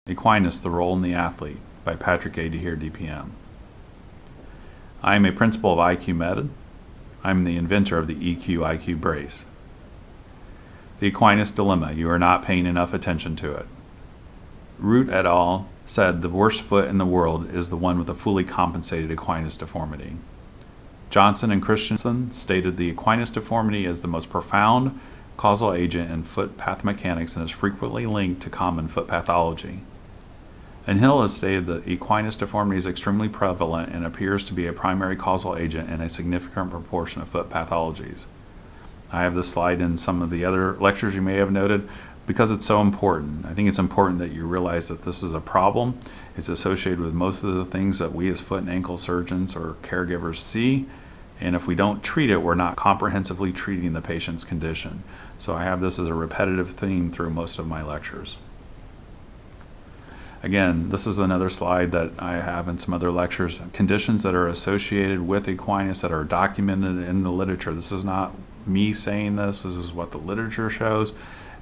Equinus, the Role in the Athlete by Patrick A. DeHeer, DPM. I am a principal of Equinometer. I am the inventor of the EQ-IQ brace. The Equinus dilemma, you are not paying enough attention to it. Root et al. Said the worst foot in the world is the one with a fully compensated equinus deformity. Johnson and Christenen stated the equinus deformity is the most profound causal agent in foot pathomechanics and is frequently linked to common foot pathology. And Hill has stated that equinus deformity is extremely prevalent and appears to be a primary causal agent in a significant proportion of foot pathologies. I have this slide in some of the other lectures you may have noted because it's so important. I think it's important that you realize that this is a problem. It's associated with most of the things that we as foot and ankle surgeons or caregivers see, and if we don't treat it, we're not comprehensively treating the patient's condition. So I have this as a repetitive theme through most of my lectures. Again, this is another slide that I have in some other lectures. Conditions that are associated with equinus that are documented in the literature. This is not me saying this. This is what the literature shows.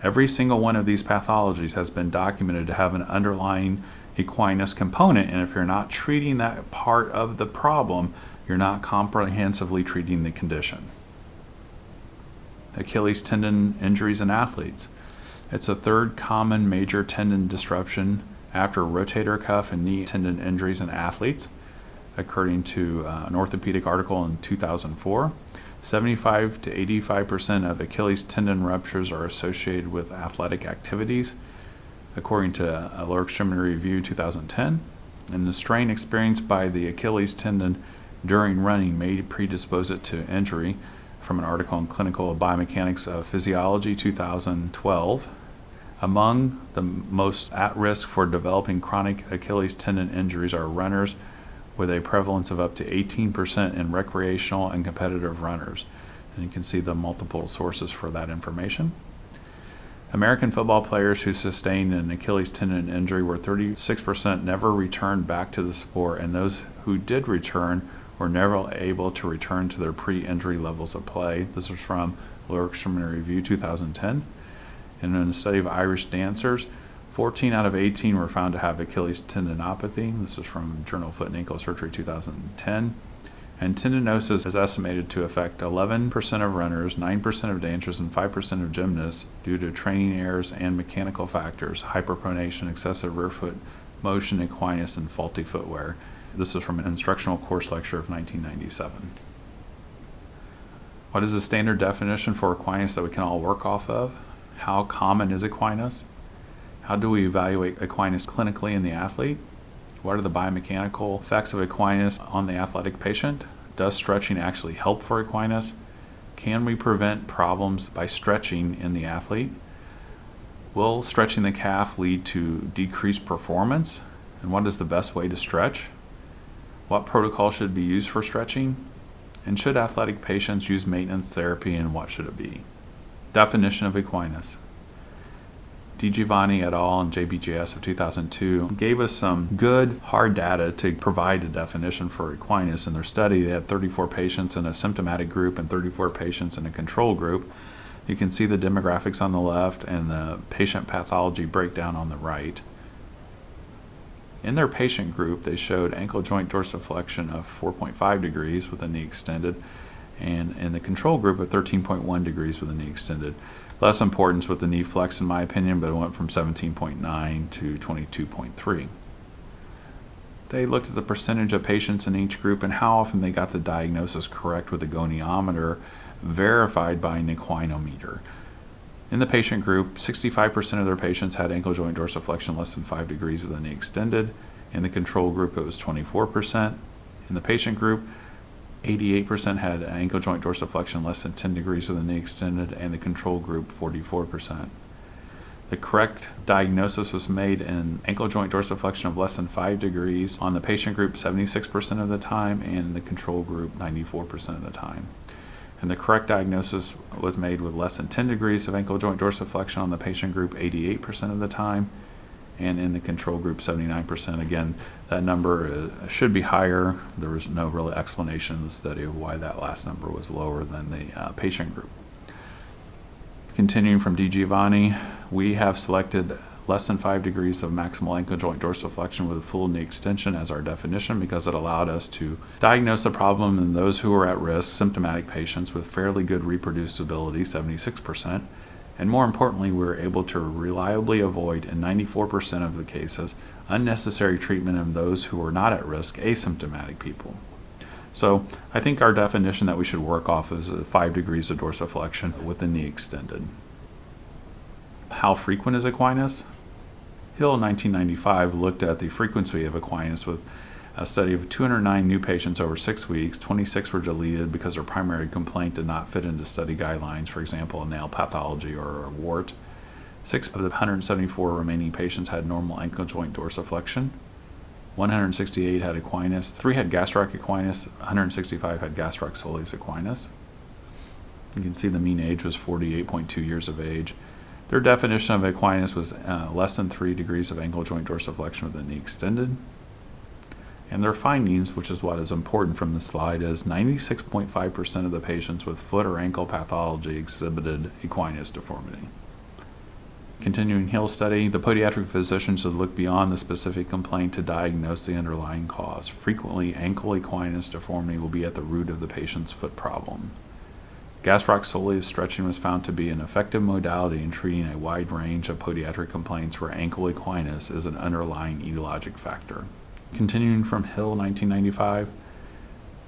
Every single one of these pathologies has been documented to have an underlying equinus component, and if you're not treating that part of the problem, you're not comprehensively treating the condition. Achilles tendon injuries in athletes. It's the third common major tendon disruption after rotator cuff and knee tendon injuries in athletes, according to an orthopedic article in 2004. 75 to 85% of Achilles tendon ruptures are associated with athletic activities, according to a Lower Extremity Review 2010. And the strain experienced by the Achilles tendon during running may predispose it to injury, from an article in Clinical Biomechanics of Physiology 2012. Among the most at risk for developing chronic Achilles tendon injuries are runners, with a prevalence of up to 18% in recreational and competitive runners. And you can see the multiple sources for that information. American football players who sustained an Achilles tendon injury were 36% never returned back to the sport, and those who did return were never able to return to their pre-injury levels of play. This was from Lower Extremity Review 2010. And in a study of Irish dancers, 14 out of 18 were found to have Achilles tendinopathy. This is from Journal of Foot and Ankle Surgery 2010. And tendinosis is estimated to affect 11% of runners, 9% of dancers, and 5% of gymnasts due to training errors and mechanical factors, hyperpronation, excessive rear foot motion, equinus, and faulty footwear. This was from an instructional course lecture of 1997. What is the standard definition for equinus that we can all work off of? How common is equinus? How do we evaluate equinus clinically in the athlete? What are the biomechanical effects of equinus on the athletic patient? Does stretching actually help for equinus? Can we prevent problems by stretching in the athlete? Will stretching the calf lead to decreased performance? And what is the best way to stretch? What protocol should be used for stretching? And should athletic patients use maintenance therapy, and what should it be? Definition of equinus. DiGiovanni et al. And JBJS of 2002 gave us some good hard data to provide a definition for equinus. In their study, they had 34 patients in a symptomatic group and 34 patients in a control group. You can see the demographics on the left and the patient pathology breakdown on the right. In their patient group, they showed ankle joint dorsiflexion of 4.5 degrees with the knee extended, and in the control group of 13.1 degrees with the knee extended. Less importance with the knee flex in my opinion, but it went from 17.9 to 22.3. They looked at the percentage of patients in each group and how often they got the diagnosis correct with the goniometer verified by an Equinometer. In the patient group, 65% of their patients had ankle joint dorsiflexion less than 5 degrees with the knee extended. In the control group, it was 24%. In the patient group, 88% had ankle joint dorsiflexion less than 10 degrees with the knee extended, and the control group 44%. The correct diagnosis was made in ankle joint dorsiflexion of less than 5 degrees on the patient group 76% of the time, and in the control group 94% of the time. And the correct diagnosis was made with less than 10 degrees of ankle joint dorsiflexion on the patient group 88% of the time, and in the control group 79%. Again, that number should be higher. There was no real explanation in the study of why that last number was lower than the patient group. Continuing from DiGiovanni, we have selected less than 5 degrees of maximal ankle joint dorsiflexion with a full knee extension as our definition, because it allowed us to diagnose the problem in those who were at risk, symptomatic patients with fairly good reproducibility, 76%, and more importantly, we were able to reliably avoid, in 94% of the cases, unnecessary treatment in those who were not at risk, asymptomatic people. So I think our definition that we should work off is 5 degrees of dorsiflexion with the knee extended. How frequent is equinus? Hill in 1995 looked at the frequency of equinus with a study of 209 new patients over 6 weeks. 26 were deleted because their primary complaint did not fit into study guidelines, for example, a nail pathology or a wart. 6 of the 174 remaining patients had normal ankle joint dorsiflexion. 168 had equinus, 3 had gastroc equinus, 165 had gastroc soleus equinus. You can see the mean age was 48.2 years of age. Their definition of equinus was less than 3 degrees of ankle joint dorsiflexion with the knee extended. And their findings, which is what is important from this slide, is 96.5% of the patients with foot or ankle pathology exhibited equinus deformity. Continuing Hill study, the podiatric physician should look beyond the specific complaint to diagnose the underlying cause. Frequently, ankle equinus deformity will be at the root of the patient's foot problem. Gastroc soleus stretching was found to be an effective modality in treating a wide range of podiatric complaints where ankle equinus is an underlying etiologic factor. Continuing from Hill 1995,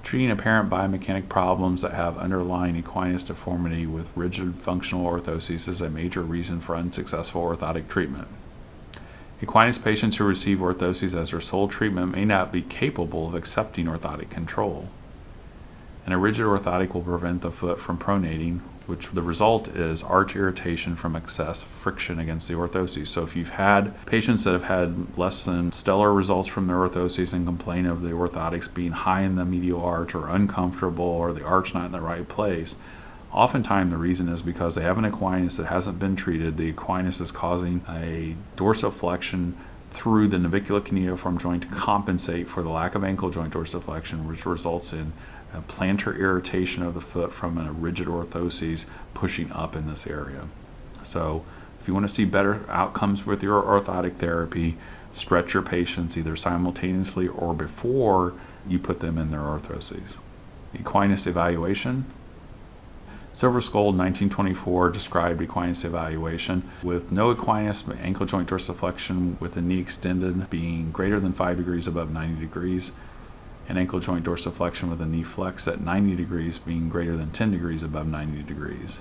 treating apparent biomechanic problems that have underlying equinus deformity with rigid functional orthoses is a major reason for unsuccessful orthotic treatment. Equinus patients who receive orthoses as their sole treatment may not be capable of accepting orthotic control. And a rigid orthotic will prevent the foot from pronating, which the result is arch irritation from excess friction against the orthoses. So if you've had patients that have had less than stellar results from their orthoses and complain of the orthotics being high in the medial arch or uncomfortable or the arch not in the right place, oftentimes the reason is because they have an equinus that hasn't been treated. The equinus is causing a dorsiflexion through the navicular-cuneiform joint to compensate for the lack of ankle joint dorsiflexion, which results in a plantar irritation of the foot from a rigid orthoses pushing up in this area. So if you want to see better outcomes with your orthotic therapy, stretch your patients either simultaneously or before you put them in their orthoses. Equinus evaluation. Silfverskoild 1924 described equinus evaluation with no equinus ankle joint dorsiflexion with the knee extended being greater than 5 degrees above 90 degrees, and ankle joint dorsiflexion with a knee flex at 90 degrees being greater than 10 degrees above 90 degrees.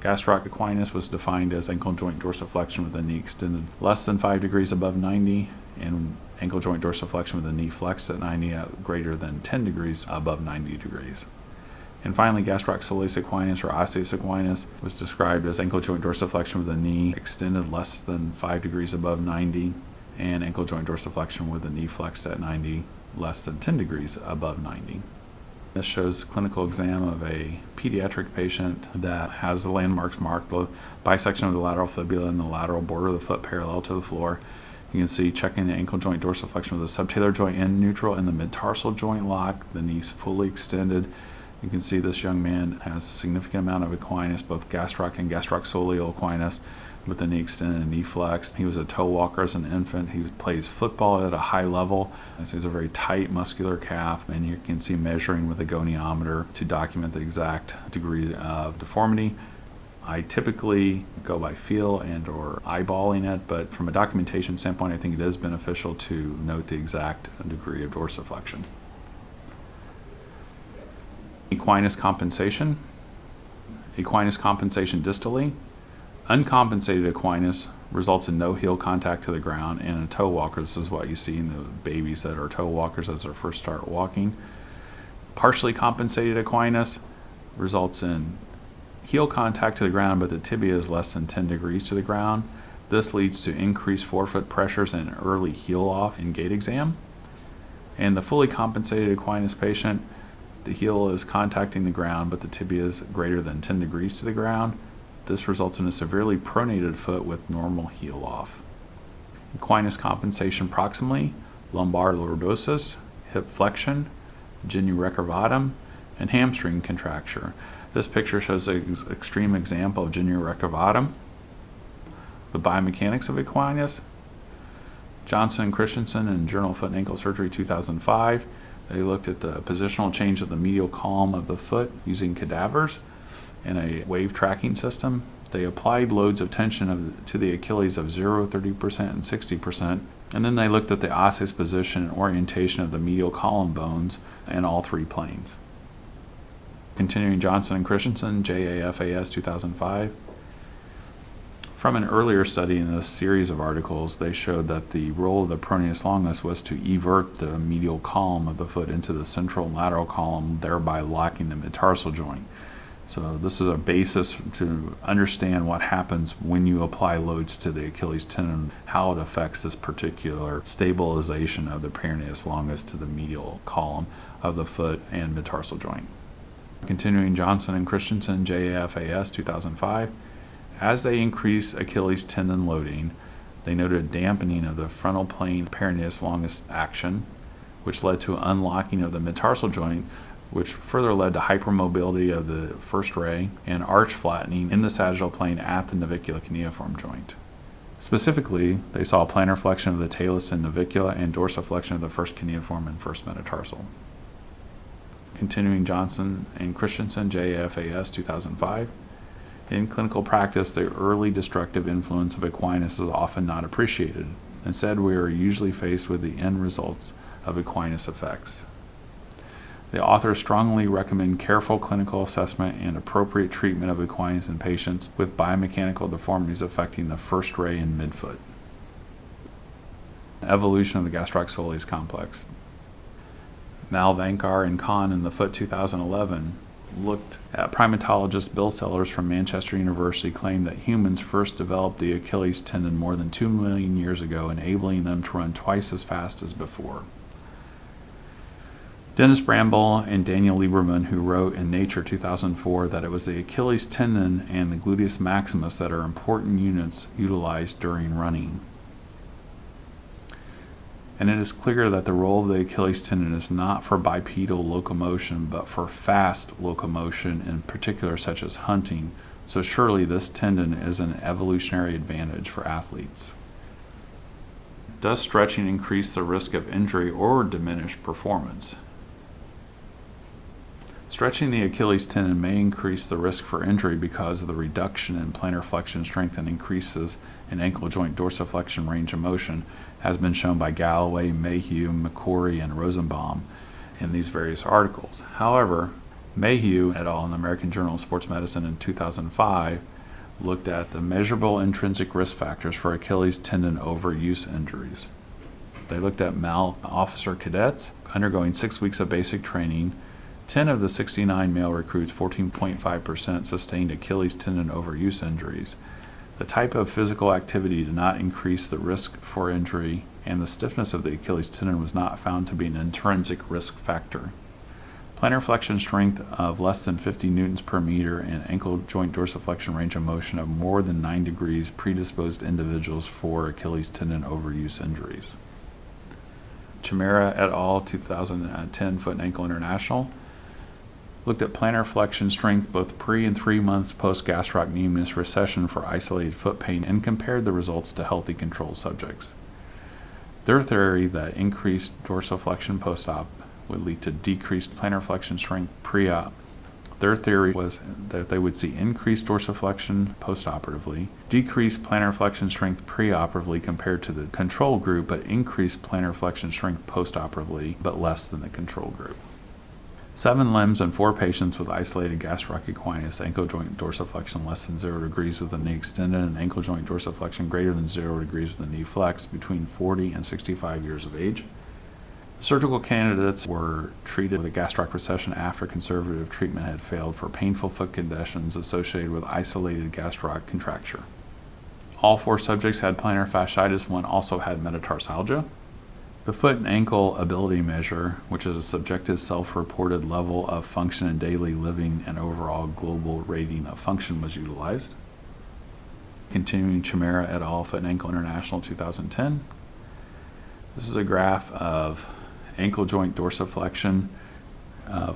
Gastroc equinus was defined as ankle joint dorsiflexion with a knee extended less than 5 degrees above 90, and ankle joint dorsiflexion with a knee flex at 90 at greater than 10 degrees above 90 degrees. And finally, gastroc soleus equinus or osseous equinus was described as ankle joint dorsiflexion with a knee extended less than 5 degrees above 90, and ankle joint dorsiflexion with a knee flexed at 90 less than 10 degrees above 90. This shows a clinical exam of a pediatric patient that has the landmarks marked, the bisection of the lateral fibula and the lateral border of the foot parallel to the floor. You can see checking the ankle joint dorsiflexion with the subtalar joint end neutral and the mid-tarsal joint lock, the knees fully extended. You can see this young man has a significant amount of equinus, both gastroc and gastroc soleal equinus, with the knee extended and knee flexed. He was a toe walker as an infant. He plays football at a high level. So he's a very tight muscular calf, and you can see measuring with a goniometer to document the exact degree of deformity. I typically go by feel and or eyeballing it, but from a documentation standpoint, I think it is beneficial to note the exact degree of dorsiflexion. Equinus compensation. Equinus compensation distally. Uncompensated equinus results in no heel contact to the ground, and in a toe walker, this is what you see in the babies that are toe walkers as they first start walking. Partially compensated equinus results in heel contact to the ground, but the tibia is less than 10 degrees to the ground. This leads to increased forefoot pressures and early heel off in gait exam. And the fully compensated equinus patient, the heel is contacting the ground, but the tibia is greater than 10 degrees to the ground. This results in a severely pronated foot with normal heel off. Equinus compensation proximally, lumbar lordosis, hip flexion, genu recurvatum, and hamstring contracture. This picture shows an extreme example of genu recurvatum. The biomechanics of Equinus. Johnson and Christensen in Journal of Foot and Ankle Surgery 2005. They looked at the positional change of the medial column of the foot using cadavers in a wave tracking system. They applied loads of tension to the Achilles of 0, 30%, and 60%. And then they looked at the osseous position and orientation of the medial column bones in all three planes. Continuing Johnson and Christensen, JAFAS 2005. From an earlier study in this series of articles, they showed that the role of the peroneus longus was to evert the medial column of the foot into the central and lateral column, thereby locking the metatarsal joint. So this is a basis to understand what happens when you apply loads to the Achilles tendon, how it affects this particular stabilization of the peroneus longus to the medial column of the foot and metatarsal joint. Continuing Johnson and Christensen, JAFAS 2005. As they increased Achilles tendon loading, they noted a dampening of the frontal plane peroneus longus action, which led to unlocking of the metatarsal joint, which further led to hypermobility of the first ray and arch flattening in the sagittal plane at the navicular cuneiform joint. Specifically, they saw plantar flexion of the talus and navicula and dorsiflexion of the first cuneiform and first metatarsal. Continuing Johnson and Christensen, JAFAS 2005. In clinical practice, the early destructive influence of Equinus is often not appreciated. Instead, we are usually faced with the end results of Equinus effects. The authors strongly recommend careful clinical assessment and appropriate treatment of Equinus in patients with biomechanical deformities affecting the first ray and midfoot. Evolution of the gastrocsoleus complex. Malvankar and Kahn in the Foot 2011 looked at primatologist Bill Sellers from Manchester University claimed that humans first developed the Achilles tendon more than 2 million years ago, enabling them to run twice as fast as before. Dennis Bramble and Daniel Lieberman, who wrote in Nature 2004 that it was the Achilles tendon and the gluteus maximus that are important units utilized during running. And it is clear that the role of the Achilles tendon is not for bipedal locomotion, but for fast locomotion, in particular such as hunting. So surely this tendon is an evolutionary advantage for athletes. Does stretching increase the risk of injury or diminish performance? Stretching the Achilles tendon may increase the risk for injury because of the reduction in plantar flexion strength and increases in ankle joint dorsiflexion range of motion, has been shown by Galloway, Mayhew, McCory, and Rosenbaum in these various articles. However, Mayhew et al. In the American Journal of Sports Medicine in 2005 looked at the measurable intrinsic risk factors for Achilles tendon overuse injuries. They looked at officer cadets undergoing 6 weeks of basic training. 10 of the 69 male recruits, 14.5%, sustained Achilles tendon overuse injuries. The type of physical activity did not increase the risk for injury, and the stiffness of the Achilles tendon was not found to be an intrinsic risk factor. Plantar flexion strength of less than 50 newtons per meter and ankle joint dorsiflexion range of motion of more than 9 degrees predisposed individuals for Achilles tendon overuse injuries. Chimera et al. 2010 Foot and Ankle International looked at plantar flexion strength both pre and 3 months post-gastrocnemius recession for isolated foot pain and compared the results to healthy control subjects. Their theory that increased dorsiflexion post-op would lead to decreased plantar flexion strength pre-op. Their theory was that they would see increased dorsiflexion postoperatively, decreased plantar flexion strength preoperatively compared to the control group, but increased plantar flexion strength postoperatively, but less than the control group. 7 limbs and 4 patients with isolated gastroc equinus, ankle joint dorsiflexion less than 0 degrees with the knee extended, and ankle joint dorsiflexion greater than 0 degrees with the knee flexed between 40 and 65 years of age. Surgical candidates were treated with a gastroc recession after conservative treatment had failed for painful foot conditions associated with isolated gastroc contracture. All 4 subjects had plantar fasciitis, 1 also had metatarsalgia. The foot and ankle ability measure, which is a subjective self-reported level of function in daily living and overall global rating of function, was utilized. Continuing Chimera et al. Foot and Ankle International 2010. This is a graph of ankle joint dorsiflexion,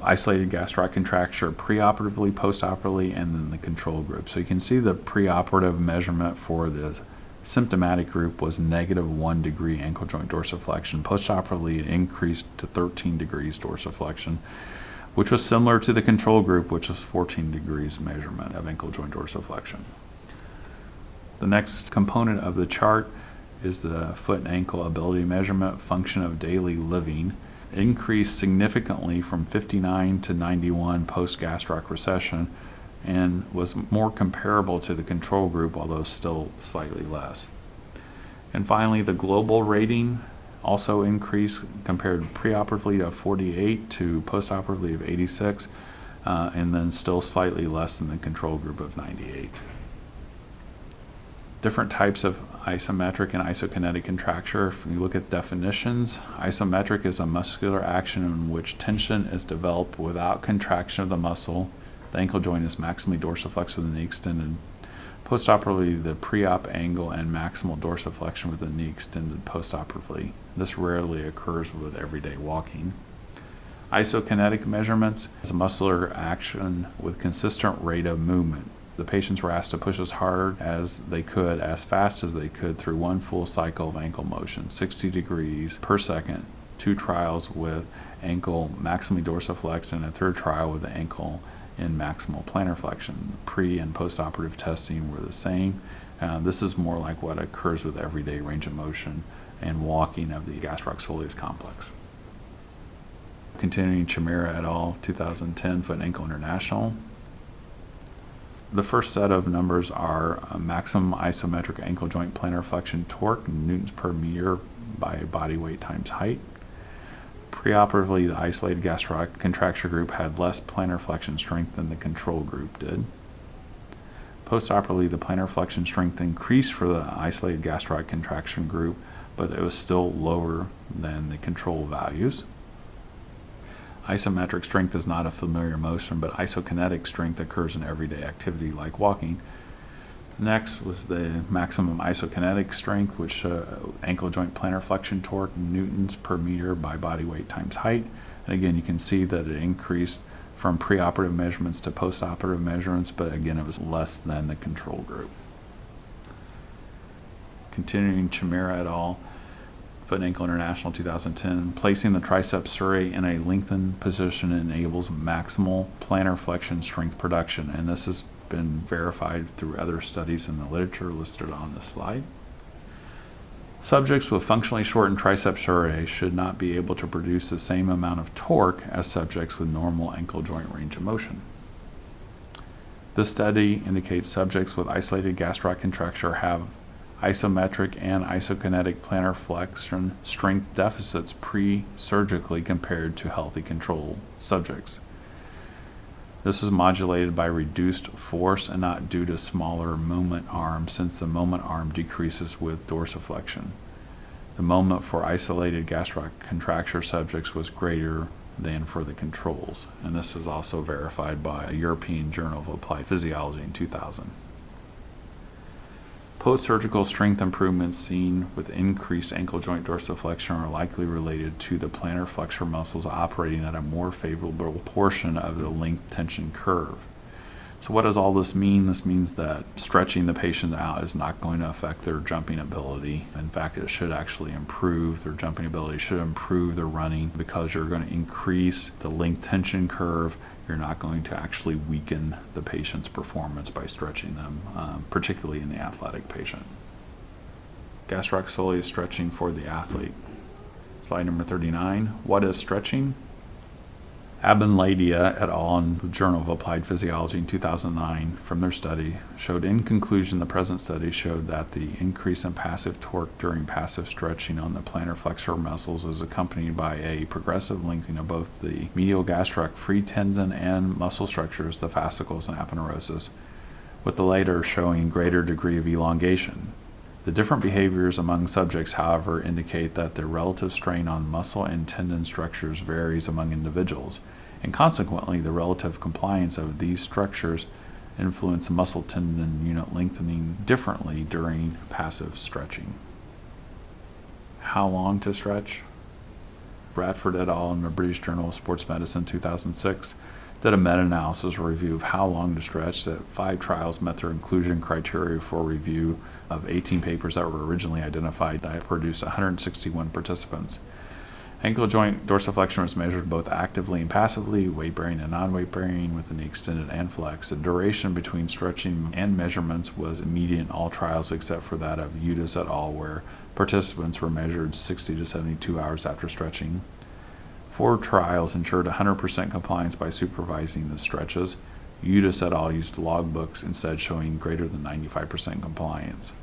isolated gastroc contracture preoperatively, postoperatively, and then the control group. So you can see the preoperative measurement for the Symptomatic group was -1 degree ankle joint dorsiflexion. Postoperatively, it increased to 13 degrees dorsiflexion, which was similar to the control group, which was 14 degrees measurement of ankle joint dorsiflexion. The next component of the chart is the foot and ankle ability measurement function of daily living. It increased significantly from 59 to 91 post-gastroc recession and was more comparable to the control group, although still slightly less. And finally, the global rating also increased compared preoperatively to 48 to postoperatively of 86, and then still slightly less than the control group of 98. Different types of isometric and isokinetic contracture. If you look at definitions, isometric is a muscular action in which tension is developed without contraction of the muscle. The ankle joint is maximally dorsiflexed with the knee extended. Postoperatively, the pre-op angle and maximal dorsiflexion with the knee extended postoperatively. This rarely occurs with everyday walking. Isokinetic measurements is a muscular action with consistent rate of movement. The patients were asked to push as hard as they could, as fast as they could through one full cycle of ankle motion, 60 degrees per second, 2 trials with ankle maximally dorsiflexed and a 3rd trial with the ankle in maximal plantar flexion. Pre and postoperative testing were the same. This is more like what occurs with everyday range of motion and walking of the gastroc-soleus complex. Continuing, Chimera et al., 2010, Foot and Ankle International. The first set of numbers are maximum isometric ankle joint plantar flexion torque, newtons per meter by body weight times height. Preoperatively, the isolated gastroc contracture group had less plantar flexion strength than the control group did. Postoperatively, the plantar flexion strength increased for the isolated gastroc contraction group, but it was still lower than the control values. Isometric strength is not a familiar motion, but isokinetic strength occurs in everyday activity like walking. Next was the maximum isokinetic strength, which ankle joint plantar flexion torque, newtons per meter by body weight times height. And again, you can see that it increased from preoperative measurements to postoperative measurements, but again, it was less than the control group. Continuing, Chimera et al., Foot and Ankle International, 2010, placing the triceps surae in a lengthened position enables maximal plantar flexion strength production, and this has been verified through other studies in the literature listed on this slide. Subjects with functionally shortened triceps surae should not be able to produce the same amount of torque as subjects with normal ankle joint range of motion. This study indicates subjects with isolated gastroc contracture have isometric and isokinetic plantar flexion strength deficits pre-surgically compared to healthy control subjects. This is modulated by reduced force and not due to smaller moment arm, since the moment arm decreases with dorsiflexion. The moment for isolated gastroc contracture subjects was greater than for the controls, and this was also verified by a European Journal of Applied Physiology in 2000. Post-surgical strength improvements seen with increased ankle joint dorsiflexion are likely related to the plantar flexor muscles operating at a more favorable portion of the length tension curve. So what does all this mean? This means that stretching the patient out is not going to affect their jumping ability. In fact, it should actually improve their jumping ability, should improve their running, because you're going to increase the length tension curve. You're not going to actually weaken the patient's performance by stretching them, particularly in the athletic patient. Gastroc-soleus stretching for the athlete. Slide number 39. What is stretching? Abinladia et al. In the Journal of Applied Physiology in 2009, from their study, showed in conclusion the present study showed that the increase in passive torque during passive stretching on the plantar flexor muscles is accompanied by a progressive lengthening of both the medial gastroc free tendon and muscle structures, the fascicles and aponeurosis, with the latter showing greater degree of elongation. The different behaviors among subjects, however, indicate that the relative strain on muscle and tendon structures varies among individuals, and consequently the relative compliance of these structures influence muscle tendon unit lengthening differently during passive stretching. How long to stretch? Bradford et al. In the British Journal of Sports Medicine, 2006, did a meta-analysis review of how long to stretch. That 5 trials met their inclusion criteria for review of 18 papers that were originally identified that produced 161 participants. Ankle joint dorsiflexion was measured both actively and passively, weight-bearing and non-weight-bearing, with the knee extended and flexed. The duration between stretching and measurements was immediate in all trials except for that of Udis et al., where participants were measured 60 to 72 hours after stretching. 4 trials ensured 100% compliance by supervising the stretches. Udis et al. Used logbooks instead, showing greater than 95% compliance.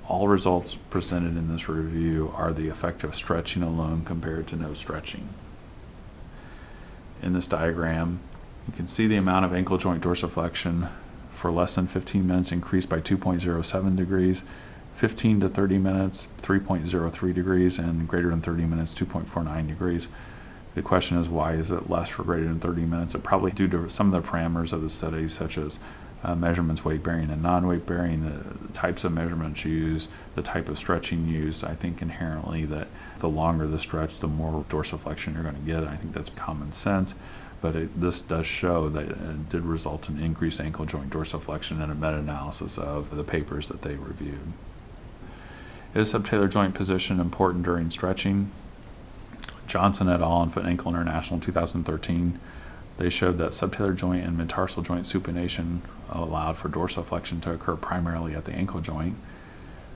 All results presented in this review are the effect of stretching alone compared to no stretching. In this diagram, you can see the amount of ankle joint dorsiflexion for less than 15 minutes increased by 2.07 degrees, 15 to 30 minutes, 3.03 degrees, and greater than 30 minutes, 2.49 degrees. The question is, why is it less for greater than 30 minutes? It probably due to some of the parameters of the study, such as measurements weight-bearing and non-weight-bearing, the types of measurements used, the type of stretching used. I think inherently that the longer the stretch, the more dorsiflexion you're going to get. I think that's common sense, but this does show that it did result in increased ankle joint dorsiflexion in a meta-analysis of the papers that they reviewed. Is subtalar joint position important during stretching? Johnson et al. On Foot and Ankle International 2013, they showed that subtalar joint and metatarsal joint supination allowed for dorsiflexion to occur primarily at the ankle joint,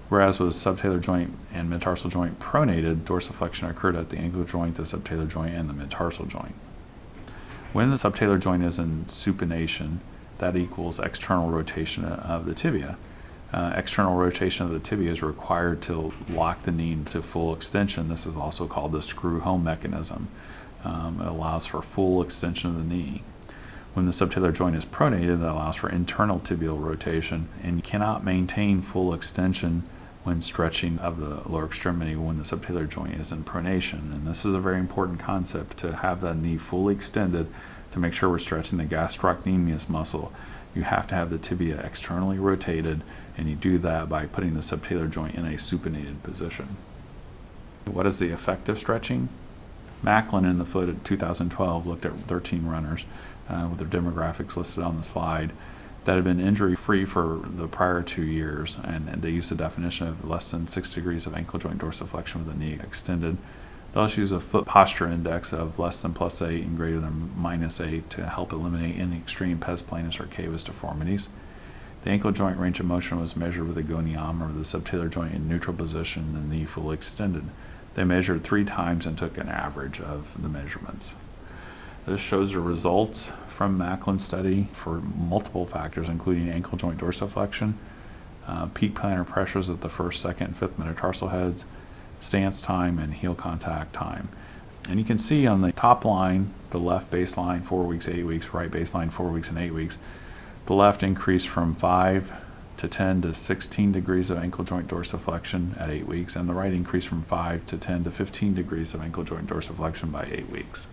whereas with subtalar joint and metatarsal joint pronated, dorsiflexion occurred at the ankle joint, the subtalar joint, and the metatarsal joint. When the subtalar joint is in supination, that equals external rotation of the tibia. External rotation of the tibia is required to lock the knee to full extension. This is also called the screw-home mechanism. It allows for full extension of the knee. When the subtalar joint is pronated, that allows for internal tibial rotation, and you cannot maintain full extension when stretching of the lower extremity when the subtalar joint is in pronation. And this is a very important concept, to have that knee fully extended to make sure we're stretching the gastrocnemius muscle. You have to have the tibia externally rotated, and you do that by putting the subtalar joint in a supinated position. What is the effect of stretching? Macklin in the Foot in 2012 looked at 13 runners with their demographics listed on the slide that had been injury-free for the prior 2 years, and they used the definition of less than 6 degrees of ankle joint dorsiflexion with the knee extended. They also use a foot posture index of less than +8 and greater than -8 to help eliminate any extreme pes planus or cavus deformities. The ankle joint range of motion was measured with a goniometer, the subtalar joint in neutral position and the knee fully extended. They measured 3 times and took an average of the measurements. This shows the results from Macklin's study for multiple factors, including ankle joint dorsiflexion, peak plantar pressures at the 1st, 2nd, and 5th metatarsal heads, stance time, and heel contact time. And you can see on the top line, the left baseline 4 weeks, 8 weeks, right baseline 4 weeks and 8 weeks. The left increased from 5 to 10 to 16 degrees of ankle joint dorsiflexion at 8 weeks, and the right increased from 5 to 10 to 15 degrees of ankle joint dorsiflexion by 8 weeks.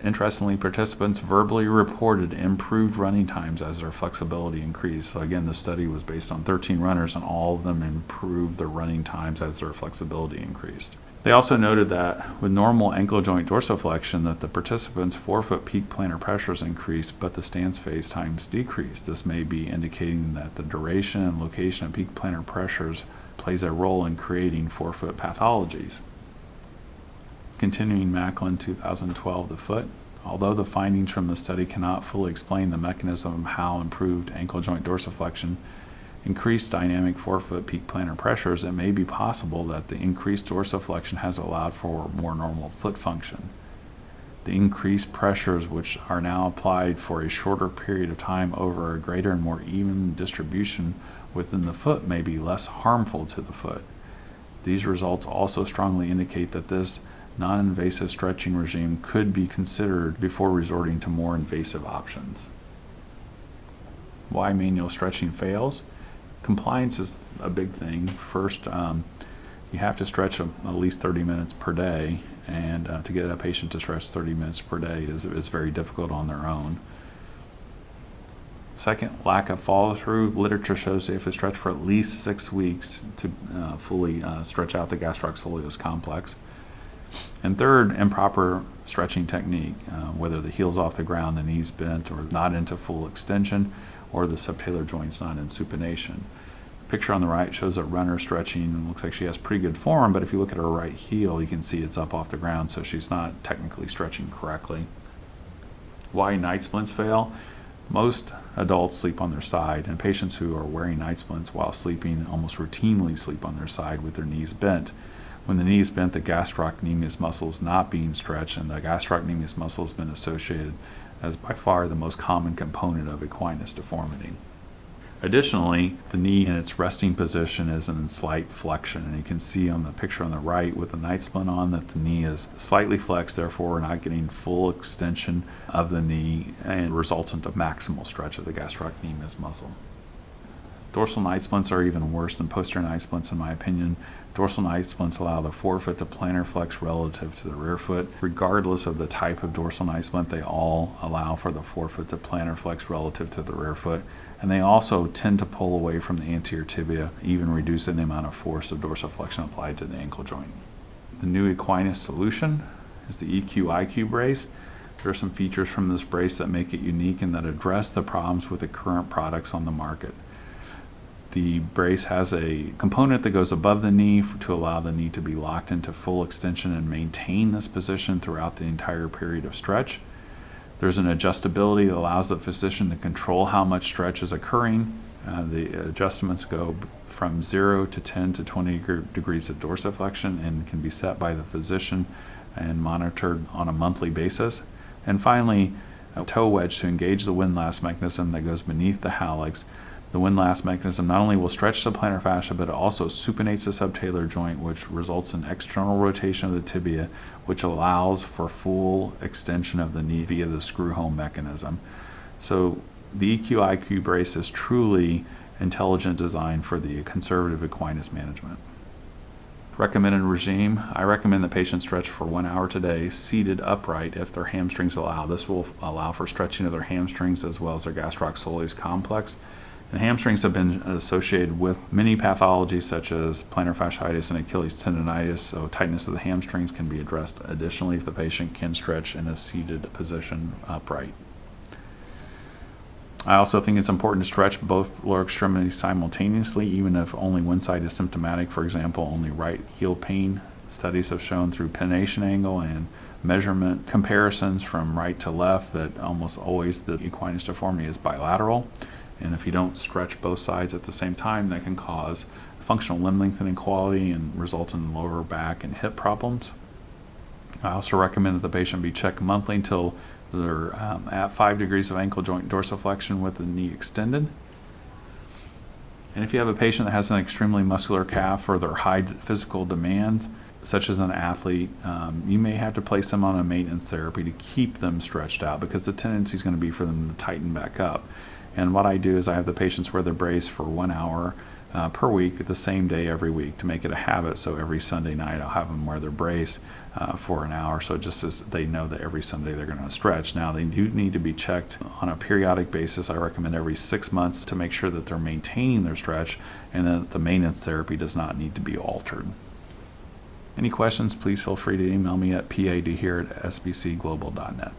Interestingly, participants verbally reported improved running times as their flexibility increased. So again, the study was based on 13 runners, and all of them improved their running times as their flexibility increased. They also noted that with normal ankle joint dorsiflexion, that the participants' forefoot peak plantar pressures increased, but the stance phase times decreased. This may be indicating that the duration and location of peak plantar pressures plays a role in creating forefoot pathologies. Continuing Macklin 2012, the foot. Although the findings from the study cannot fully explain the mechanism of how improved ankle joint dorsiflexion increased dynamic forefoot peak plantar pressures, it may be possible that the increased dorsiflexion has allowed for more normal foot function. The increased pressures, which are now applied for a shorter period of time over a greater and more even distribution within the foot, may be less harmful to the foot. These results also strongly indicate that this non-invasive stretching regime could be considered before resorting to more invasive options. Why manual stretching fails? Compliance is a big thing. First, you have to stretch at least 30 minutes per day, and to get a patient to stretch 30 minutes per day is very difficult on their own. Second, lack of follow-through. Literature shows they have to stretch for at least 6 weeks to fully stretch out the gastrocsoleus complex. And third, improper stretching technique, whether the heel's off the ground, the knee's bent, or not into full extension, or the subtalar joint's not in supination. The picture on the right shows a runner stretching, and looks like she has pretty good form, but if you look at her right heel, you can see it's up off the ground, so she's not technically stretching correctly. Why night splints fail? Most adults sleep on their side, and patients who are wearing night splints while sleeping almost routinely sleep on their side with their knees bent. When the knee is bent, the gastrocnemius muscle is not being stretched, and the gastrocnemius muscle has been associated as by far the most common component of equinus deformity. Additionally, the knee in its resting position is in slight flexion, and you can see on the picture on the right with the night splint on that the knee is slightly flexed, therefore we're not getting full extension of the knee and resultant of maximal stretch of the gastrocnemius muscle. Dorsal night splints are even worse than posterior night splints in my opinion. Dorsal night splints allow the forefoot to plantar flex relative to the rear foot. Regardless of the type of dorsal night splint, they all allow for the forefoot to plantar flex relative to the rear foot. And they also tend to pull away from the anterior tibia, even reducing the amount of force of dorsiflexion applied to the ankle joint. The new Equinus Solution is the EQ-IQ brace. There are some features from this brace that make it unique and that address the problems with the current products on the market. The brace has a component that goes above the knee to allow the knee to be locked into full extension and maintain this position throughout the entire period of stretch. There's an adjustability that allows the physician to control how much stretch is occurring. The adjustments go from 0 to 10 to 20 degrees of dorsiflexion and can be set by the physician and monitored on a monthly basis. And finally, a toe wedge to engage the windlass mechanism that goes beneath the hallux. The windlass mechanism not only will stretch the plantar fascia, but it also supinates the subtalar joint, which results in external rotation of the tibia, which allows for full extension of the knee via the screw-home mechanism. So the EQ-IQ brace is truly intelligent design for the conservative equinus management. Recommended regime, I recommend that patients stretch for 1 hour today, seated upright if their hamstrings allow. This will allow for stretching of their hamstrings as well as their gastroc soleus complex. And hamstrings have been associated with many pathologies such as plantar fasciitis and Achilles tendonitis, so tightness of the hamstrings can be addressed additionally if the patient can stretch in a seated position upright. I also think it's important to stretch both lower extremities simultaneously, even if only one side is symptomatic. For example, only right heel pain. Studies have shown through pennation angle and measurement comparisons from right to left that almost always the equinus deformity is bilateral. And if you don't stretch both sides at the same time, that can cause functional limb length inequality and result in lower back and hip problems. I also recommend that the patient be checked monthly until they're at 5 degrees of ankle joint dorsiflexion with the knee extended. And if you have a patient that has an extremely muscular calf or their high physical demands, such as an athlete, you may have to place them on a maintenance therapy to keep them stretched out because the tendency is going to be for them to tighten back up. And what I do is I have the patients wear the brace for 1 hour per week, the same day every week to make it a habit. So every Sunday night I'll have them wear their brace for an hour, so just as they know that every Sunday they're going to stretch. Now they do need to be checked on a periodic basis. I recommend every 6 months to make sure that they're maintaining their stretch and that the maintenance therapy does not need to be altered. Any questions, please feel free to email me at padehere@sbcglobal.net.